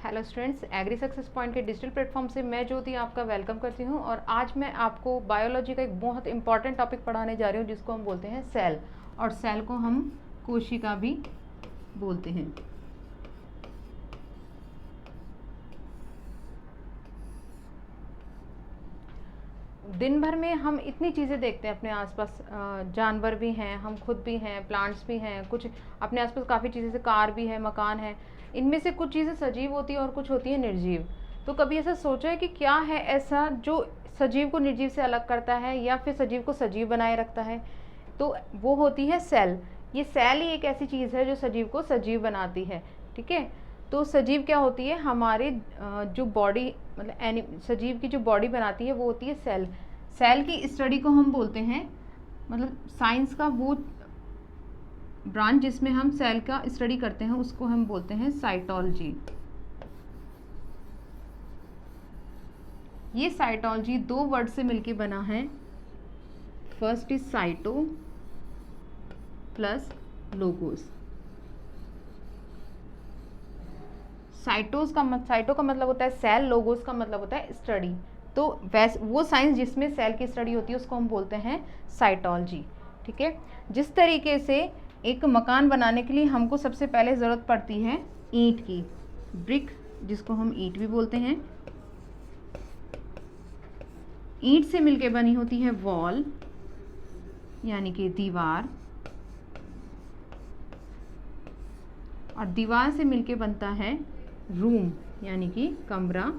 Hello students, agri success point के digital platform से मैं ज्योति आपका वेलकम करती हूं और आज मैं आपको बायोलॉजी का एक बहुत इंपॉर्टेंट टॉपिक पढ़ाने जा रही हूं जिसको हम बोलते हैं सेल। और सेल को हम कोशिका भी बोलते हैं। दिन भर में हम इतनी चीज़ें देखते हैं अपने आसपास, जानवर भी हैं, हम खुद भी हैं, प्लांट्स भी हैं, कुछ अपने आसपास काफ़ी चीज़ें, जैसे कार भी है, मकान है। इनमें से कुछ चीज़ें सजीव होती हैं और कुछ होती है निर्जीव। तो कभी ऐसा सोचा है कि क्या है ऐसा जो सजीव को निर्जीव से अलग करता है या फिर सजीव को सजीव बनाए रखता है? तो वो होती है सेल। ये सेल ही एक ऐसी चीज़ है जो सजीव को सजीव बनाती है। ठीक है, तो सजीव क्या होती है? हमारे जो बॉडी, मतलब सजीव की जो बॉडी बनाती है वो होती है सेल। सेल की स्टडी को हम बोलते हैं, मतलब साइंस का वो ब्रांच जिसमें हम सेल का स्टडी करते हैं उसको हम बोलते हैं साइटोलॉजी। ये साइटोलॉजी दो वर्ड से मिलके बना है। First is cyto plus logos. Cyto का मतलब होता है सेल, लोगोस का मतलब होता है स्टडी। तो वो साइंस जिसमें सेल की स्टडी होती है उसको हम बोलते हैं साइटोलॉजी। ठीक है, जिस तरीके से एक मकान बनाने के लिए हमको सबसे पहले ज़रूरत पड़ती है ईंट की, ब्रिक, जिसको हम ईंट भी बोलते हैं। ईंट से मिलके बनी होती है वॉल, यानी कि दीवार, और दीवार से मिलके बनता है रूम, यानी कि कमरा,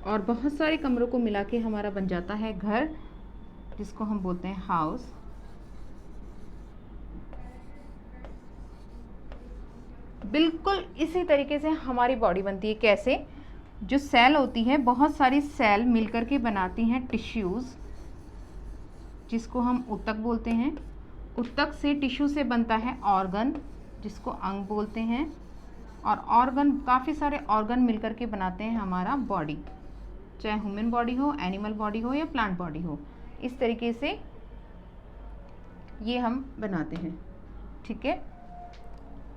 और बहुत सारे कमरों को मिला के हमारा बन जाता है घर, जिसको हम बोलते हैं हाउस। बिल्कुल इसी तरीके से हमारी बॉडी बनती है। कैसे? जो सेल होती है, बहुत सारी सेल मिलकर के बनाती हैं टिश्यूज़, जिसको हम ऊतक बोलते हैं। ऊतक से, टिश्यू से बनता है ऑर्गन, जिसको अंग बोलते हैं। और ऑर्गन, काफ़ी सारे ऑर्गन मिलकर के बनाते हैं हमारा बॉडी, चाहे ह्यूमन बॉडी हो, एनिमल बॉडी हो या प्लांट बॉडी हो। इस तरीके से ये हम बनाते हैं। ठीक है,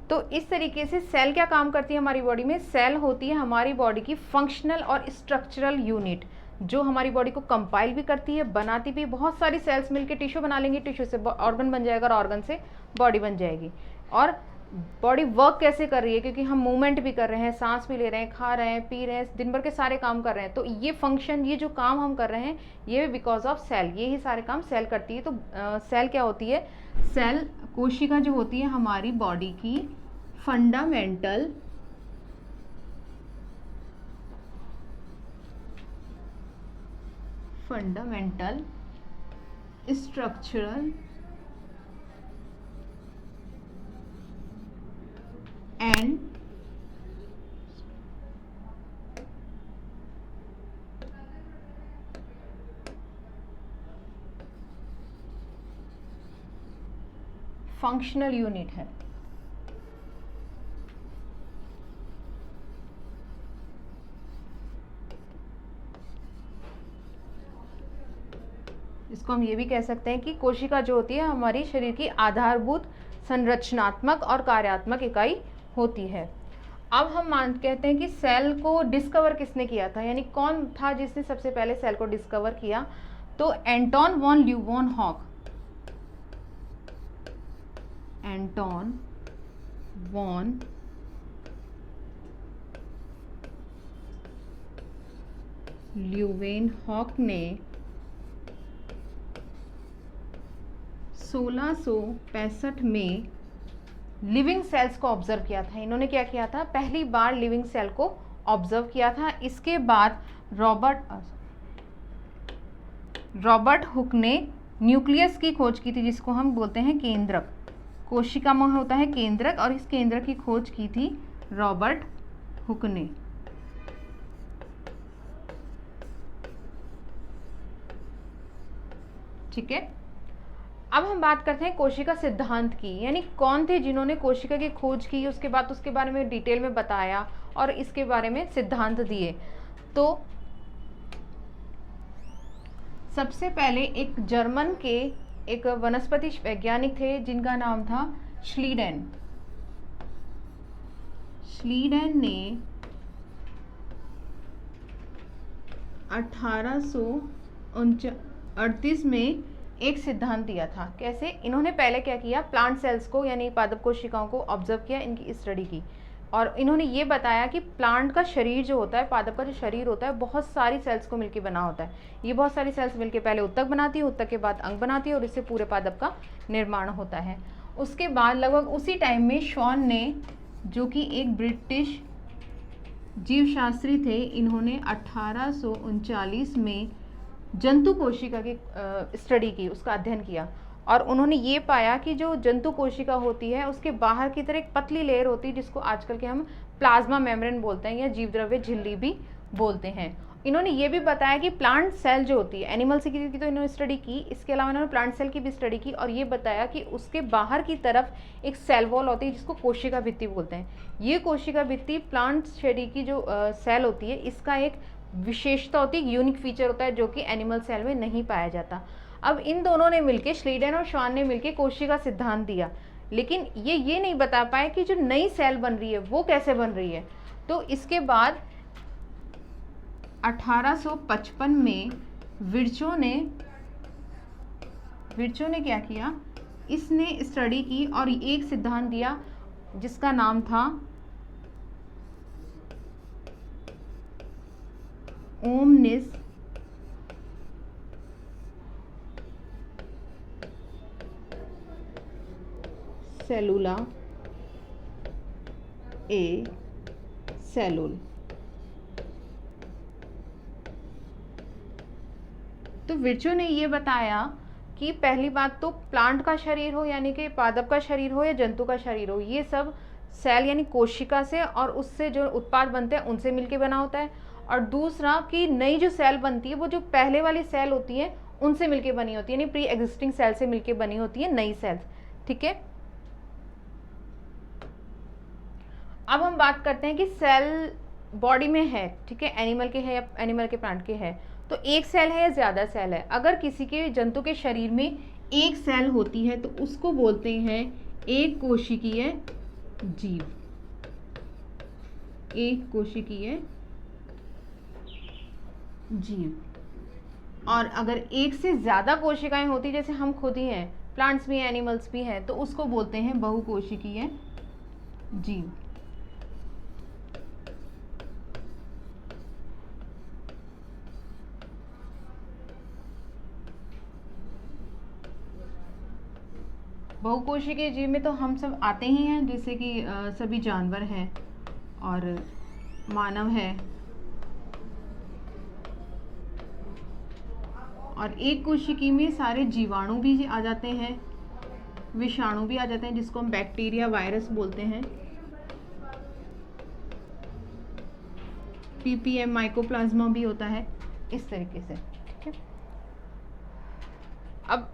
तो इस तरीके से सेल क्या काम करती है हमारी बॉडी में? सेल होती है हमारी बॉडी की फंक्शनल और स्ट्रक्चरल यूनिट, जो हमारी बॉडी को कंपाइल भी करती है, बनाती भी। बहुत सारी सेल्स मिलकर टिश्यू बना लेंगी, टिश्यू से ऑर्गन बन जाएगा और ऑर्गन से बॉडी बन जाएगी। और बॉडी वर्क कैसे कर रही है? क्योंकि हम मूवमेंट भी कर रहे हैं, सांस भी ले रहे हैं, खा रहे हैं, पी रहे हैं, दिन भर के सारे काम कर रहे हैं। तो ये फंक्शन, ये जो काम हम कर रहे हैं, ये बिकॉज ऑफ सेल। ये ही सारे काम सेल करती है। तो सेल क्या होती है? सेल, कोशिका जो होती है हमारी बॉडी की fundamental structural and functional unit है। इसको हम ये भी कह सकते हैं कि कोशिका जो होती है हमारी शरीर की आधारभूत संरचनात्मक और कार्यात्मक इकाई होती है। अब हम कहते हैं कि सेल को डिस्कवर किसने किया था, यानी कौन था जिसने सबसे पहले सेल को डिस्कवर किया? तो Anton von Leeuwenhoek. Anton von Leeuwenhoek ने 1665 में लिविंग सेल्स को ऑब्जर्व किया था। इन्होंने क्या किया था? पहली बार लिविंग सेल को ऑब्जर्व किया था। इसके बाद रॉबर्ट हुक ने न्यूक्लियस की खोज की थी, जिसको हम बोलते हैं केंद्रक। कोशिका में होता है केंद्रक, और इस केंद्रक की खोज की थी रॉबर्ट हुक ने। ठीक है, अब हम बात करते हैं कोशिका सिद्धांत की, यानी कौन थे जिन्होंने कोशिका की खोज की, उसके बाद उसके बारे में डिटेल में बताया और इसके बारे में सिद्धांत दिए। तो सबसे पहले एक जर्मन के एक वनस्पति वैज्ञानिक थे जिनका नाम था श्लीडेन। श्लीडेन ने 1838 में एक सिद्धांत दिया था। कैसे? इन्होंने पहले क्या किया, प्लांट सेल्स को यानी पादप कोशिकाओं को ऑब्जर्व किया, इनकी स्टडी की, और इन्होंने ये बताया कि प्लांट का शरीर जो होता है, पादप का जो शरीर होता है, बहुत सारी सेल्स को मिलकर बना होता है। ये बहुत सारी सेल्स मिलकर पहले उत्तक बनाती है, उत्तक के बाद अंग बनाती है, और इससे पूरे पादप का निर्माण होता है। उसके बाद लगभग उसी टाइम में शॉन ने, जो कि एक ब्रिटिश जीवशास्त्री थे, इन्होंने 1839 में जंतु कोशिका की स्टडी की, उसका अध्ययन किया, और उन्होंने ये पाया कि जो जंतु कोशिका होती है उसके बाहर की तरह एक पतली लेयर होती है, जिसको आजकल के हम प्लाज्मा मेम्ब्रेन बोलते हैं या जीवद्रव्य झिल्ली भी बोलते हैं। इन्होंने ये भी बताया कि प्लांट सेल जो होती है, एनिमल सेल की तो इन्होंने स्टडी की, इसके अलावा इन्होंने प्लांट सेल की भी स्टडी की, और ये बताया कि उसके बाहर की तरफ एक सेल वॉल होती है जिसको कोशिका भित्ति बोलते हैं। ये कोशिका भित्ति प्लांट शरीर की जो सेल होती है, इसका एक विशेषता होती है, यूनिक फीचर होता है, जो कि एनिमल सेल में नहीं पाया जाता। अब इन दोनों ने मिलकर, श्लीडेन और शॉन ने मिलकर कोशिका सिद्धांत दिया, लेकिन ये नहीं बता पाए कि जो नई सेल बन रही है वो कैसे बन रही है। तो इसके बाद 1855 में विर्चो ने क्या किया, इसने स्टडी की और एक सिद्धांत दिया जिसका नाम था ओमनिस सेलुला ए सेलुल। तो विर्चो ने ये बताया कि पहली बात तो प्लांट का शरीर हो यानी कि पादप का शरीर हो या जंतु का शरीर हो, ये सब सेल यानी कोशिका से और उससे जो उत्पाद बनते हैं उनसे मिलके बना होता है। और दूसरा कि नई जो सेल बनती है वो जो पहले वाली सेल होती है उनसे मिलके बनी होती है, यानी प्री एग्जिस्टिंग सेल से मिलके बनी होती है नई सेल्स। ठीक है, अब हम बात करते हैं कि सेल बॉडी में है, ठीक है, एनिमल के है या एनिमल के प्लांट के है, तो एक सेल है या ज़्यादा सेल है। अगर किसी के जंतु के शरीर में एक सेल होती है तो उसको बोलते हैं एक कोशिकीय जीव, एक कोशिकीय जीव। और अगर एक से ज़्यादा कोशिकाएं होती, जैसे हम खुद ही हैं, प्लांट्स भी हैं, एनिमल्स भी हैं, तो उसको बोलते हैं बहुकोशिकीय जीव। बहुकोशिकीय जीव में तो हम सब आते ही हैं, जैसे कि सभी जानवर हैं और मानव है, और एक कोशिकी में सारे जीवाणु भी आ जाते हैं, विषाणु भी आ जाते हैं, जिसको हम बैक्टीरिया वायरस बोलते हैं, पीपीएम माइकोप्लाज्मा भी होता है, इस तरीके से। ठीक है, अब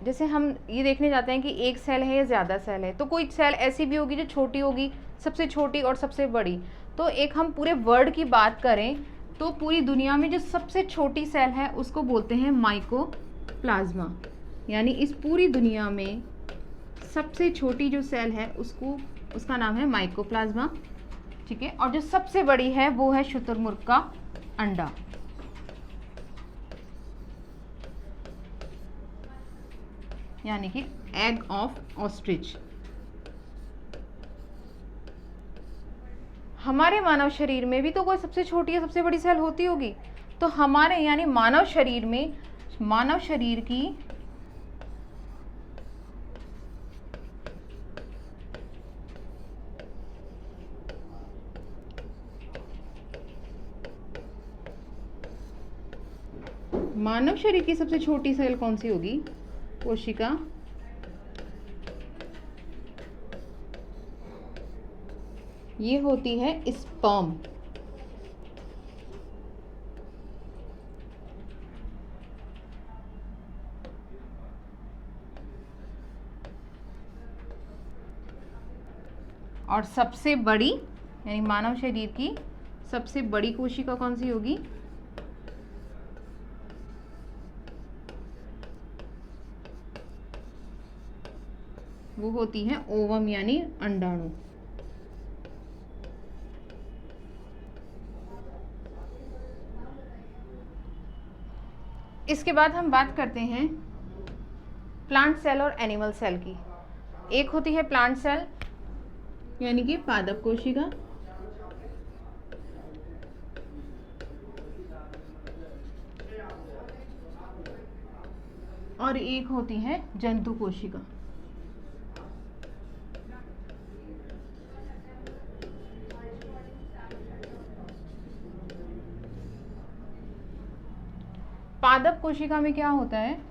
जैसे हम ये देखने जाते हैं कि एक सेल है या ज़्यादा सेल है, तो कोई सेल ऐसी भी होगी जो छोटी होगी, सबसे छोटी और सबसे बड़ी। तो एक हम पूरे वर्ल्ड की बात करें तो पूरी दुनिया में जो सबसे छोटी सेल है उसको बोलते हैं माइकोप्लाज्मा, यानी इस पूरी दुनिया में सबसे छोटी जो सेल है उसका नाम है माइकोप्लाज्मा। ठीक है, और जो सबसे बड़ी है वो है शुतुरमुर्ग का अंडा। यानी कि एग ऑफ ऑस्ट्रिच। हमारे मानव शरीर में भी तो कोई सबसे छोटी या सबसे बड़ी सेल होती होगी, तो हमारे यानी मानव शरीर में, मानव शरीर की सबसे छोटी सेल कौन सी होगी? कोशिका ये होती है स्पर्म। और सबसे बड़ी यानी मानव शरीर की सबसे बड़ी कोशिका कौन सी होगी? वो होती है ओवम यानी अंडाणु। इसके बाद हम बात करते हैं प्लांट सेल और एनिमल सेल की। एक होती है प्लांट सेल यानी कि पादप कोशिका, और एक होती है जंतु कोशिका। पादप कोशिका में क्या होता है,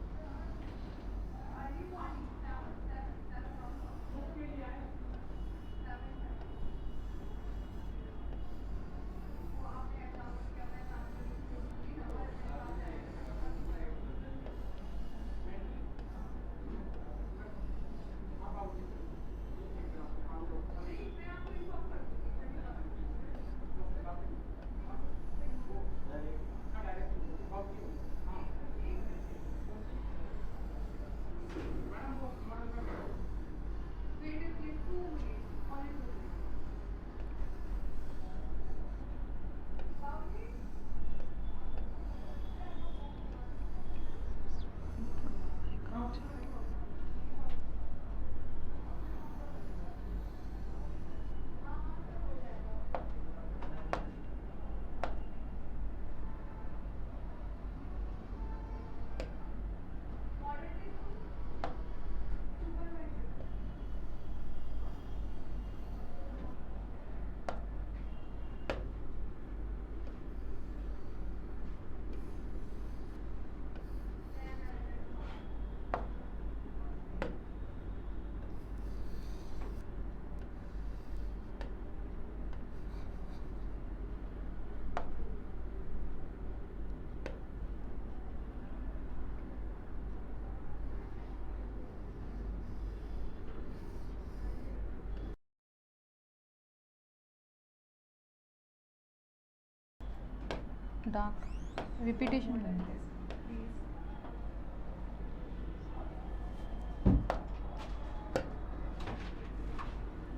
डार्क रिपीटेशन।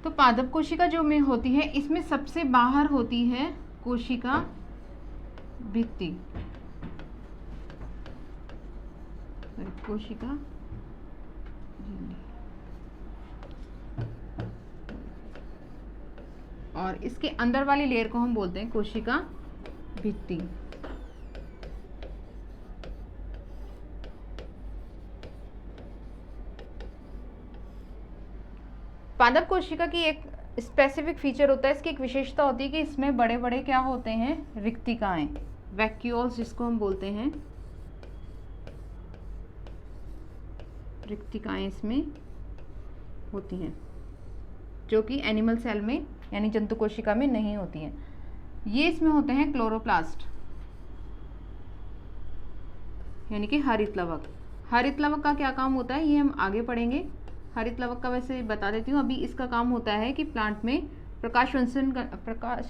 तो पादप कोशिका जो में होती है, इसमें सबसे बाहर होती है कोशिका भित्ति, कोशिका झिल्ली, और इसके अंदर वाली लेयर को हम बोलते हैं कोशिका भित्ति। पादप कोशिका की एक स्पेसिफिक फीचर होता है, इसकी एक विशेषता होती है कि इसमें बड़े बड़े क्या होते हैं, रिक्तिकाएं, वैक्यूल्स जिसको हम बोलते हैं, रिक्तिकाएं इसमें होती हैं, जो कि एनिमल सेल में यानी जंतु कोशिका में नहीं होती हैं। ये इसमें होते हैं क्लोरोप्लास्ट यानी कि हरित लवक। हरित लवक का क्या काम होता है ये हम आगे पढ़ेंगे। हरित लवक का वैसे बता देती हूँ, अभी इसका काम होता है कि प्लांट में प्रकाश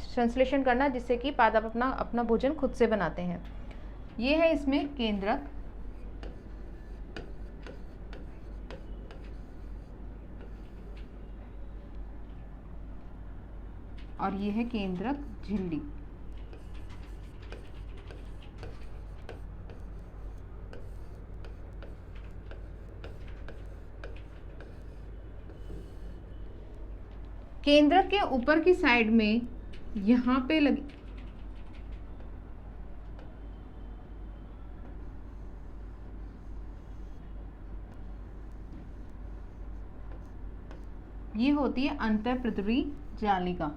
संश्लेषण करना, जिससे कि पादप अपना भोजन खुद से बनाते हैं। ये है इसमें केंद्रक, और ये है केंद्रक झिल्ली। केंद्रक के ऊपर की साइड में यहाँ पे लगी ये होती है अंतःपृथ्वी जालिका।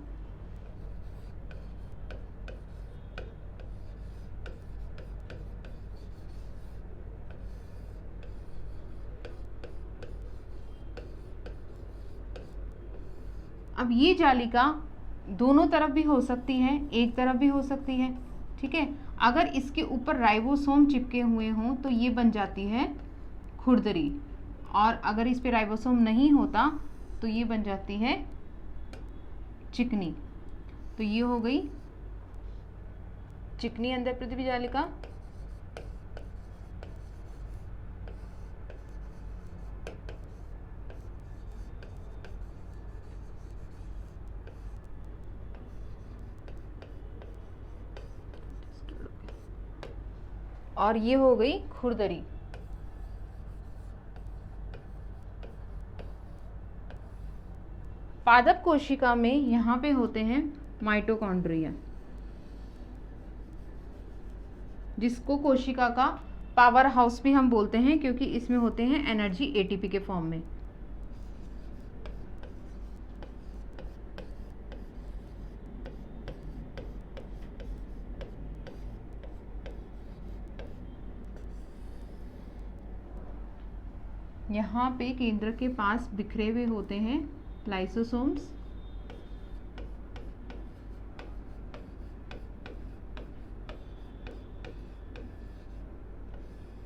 अब ये जालिका दोनों तरफ भी हो सकती है, एक तरफ भी हो सकती है, ठीक है। अगर इसके ऊपर राइबोसोम चिपके हुए हों तो ये बन जाती है खुरदरी, और अगर इस पे राइबोसोम नहीं होता तो ये बन जाती है चिकनी। तो ये हो गई चिकनी अंतःपृथ्वी जालिका। और ये हो गई खुरदरी। पादप कोशिका में यहाँ पे होते हैं माइटोकॉन्ड्रिया, जिसको कोशिका का पावर हाउस भी हम बोलते हैं, क्योंकि इसमें होते हैं एनर्जी एटीपी के फॉर्म में। यहाँ पे केंद्र के पास बिखरे हुए होते हैं लाइसोसोम्स,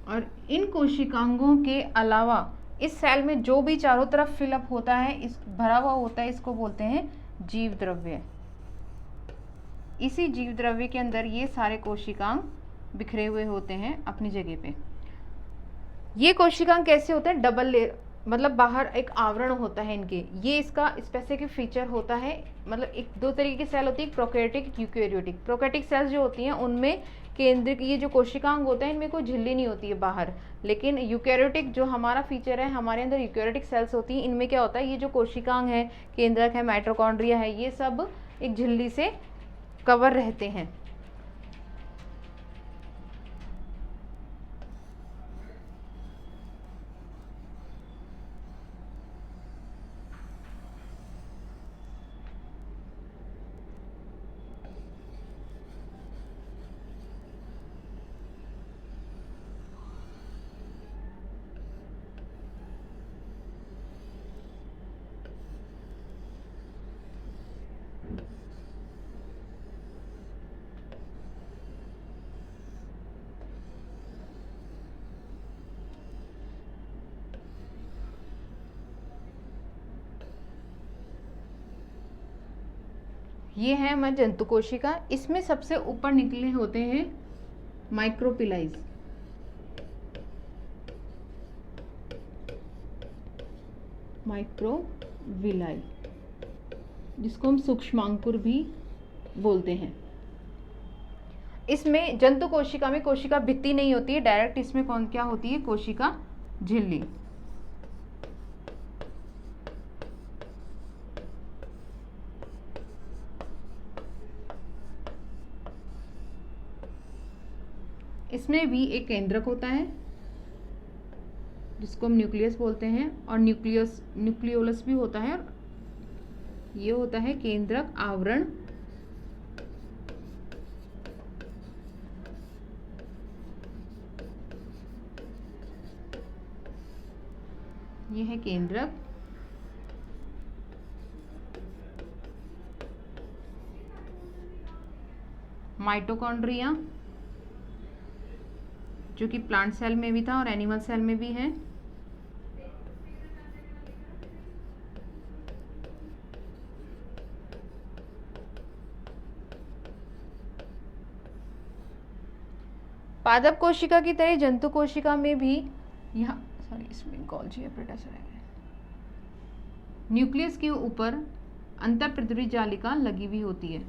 और इन कोशिकांगों के अलावा इस सेल में जो भी चारों तरफ फिलअप होता है, इस भरा हुआ होता है, इसको बोलते हैं जीव द्रव्य। इसी जीव द्रव्य के अंदर ये सारे कोशिकांग बिखरे हुए होते हैं अपनी जगह पे। ये कोशिकांग कैसे होते हैं? डबल लेयर, मतलब बाहर एक आवरण होता है इनके। ये इसका स्पेसिफिक फीचर होता है। मतलब एक दो तरीके की सेल होती है, प्रोकैरियोटिक, यूकैरियोटिक। प्रोकैरियोटिक सेल्स जो होती हैं उनमें केंद्र ये जो कोशिकांग होते हैं इनमें कोई झिल्ली नहीं होती है बाहर। लेकिन यूकैरियोटिक जो हमारा फीचर है, हमारे अंदर यूकैरियोटिक सेल्स होती हैं, इनमें क्या होता है, ये जो कोशिकांग है, केंद्रक है, माइटोकॉन्ड्रिया है, ये सब एक झिल्ली से कवर रहते हैं। ये है हमारी जंतु कोशिका। इसमें सबसे ऊपर निकले होते हैं माइक्रोपिलाइज। माइक्रोविलाई, जिसको हम सूक्ष्मांकुर भी बोलते हैं। इसमें जंतु कोशिका में कोशिका भित्ति नहीं होती है डायरेक्ट, इसमें कौन क्या होती है, कोशिका झिल्ली। इसमें भी एक केंद्रक होता है जिसको हम न्यूक्लियस बोलते हैं, और न्यूक्लियोलस भी होता है। ये होता है केंद्रक आवरण। ये है केंद्रक। माइटोकॉन्ड्रिया जो कि प्लांट सेल में भी था और एनिमल सेल में भी है। पादप कोशिका की तरह जंतु कोशिका में भी यहाँ इसमें गोल्जी एपैरेटस है। न्यूक्लियस के ऊपर अंतःपृथ्वी जालिका लगी हुई होती है।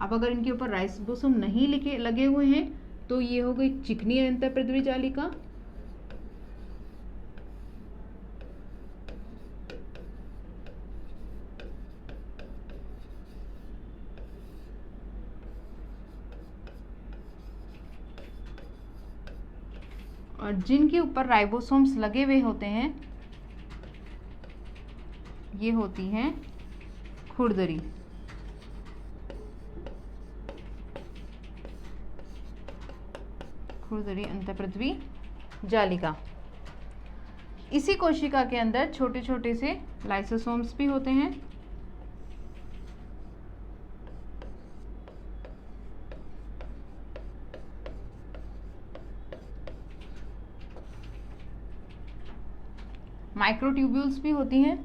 अब अगर इनके ऊपर राइबोसोम नहीं लगे हुए हैं तो ये हो गई चिकनी अंतःपृथ्वी जालिका। और जिनके ऊपर राइबोसोम्स लगे हुए होते हैं ये होती हैं खुरदरी। खुरदरी अंतःपृथ्वी जालिका। इसी कोशिका के अंदर छोटे छोटे से लाइसोसोम्स भी होते हैं। माइक्रोट्यूब्यूल्स भी होती हैं।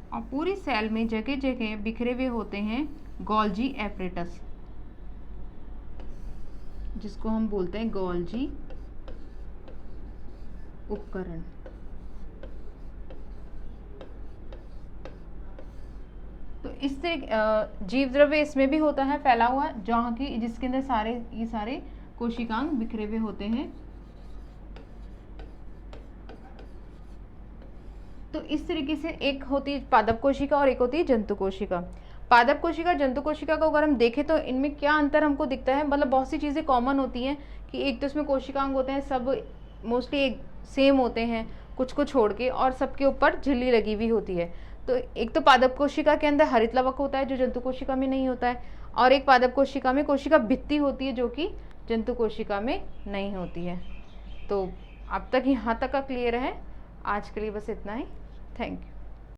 और पूरी सेल में जगह जगह बिखरे हुए होते हैं गोल्जी एपैरेटस। जिसको हम बोलते हैं गोल्जी उपकरण। तो इस तरह जीव द्रव्य इसमें भी होता है फैला हुआ, जहाँ की जिसके अंदर ये सारे कोशिकांग बिखरे हुए होते हैं। तो इस तरीके से एक होती है पादप कोशिका और एक होती है जंतु कोशिका। पादप कोशिका जंतु कोशिका को अगर हम देखें तो इनमें क्या अंतर हमको दिखता है, मतलब बहुत सी चीज़ें कॉमन होती हैं कि एक तो इसमें कोशिकांग होते हैं, सब मोस्टली एक सेम होते हैं कुछ को छोड़ के, और सबके ऊपर झिल्ली लगी हुई होती है। तो एक तो पादप कोशिका के अंदर हरित लवक होता है जो जंतु कोशिका में नहीं होता है, और एक पादप कोशिका में कोशिका भित्ति होती है जो कि जंतु कोशिका में नहीं होती है। तो अब तक यहाँ तक का क्लियर है। आज के लिए बस इतना ही। Thank you.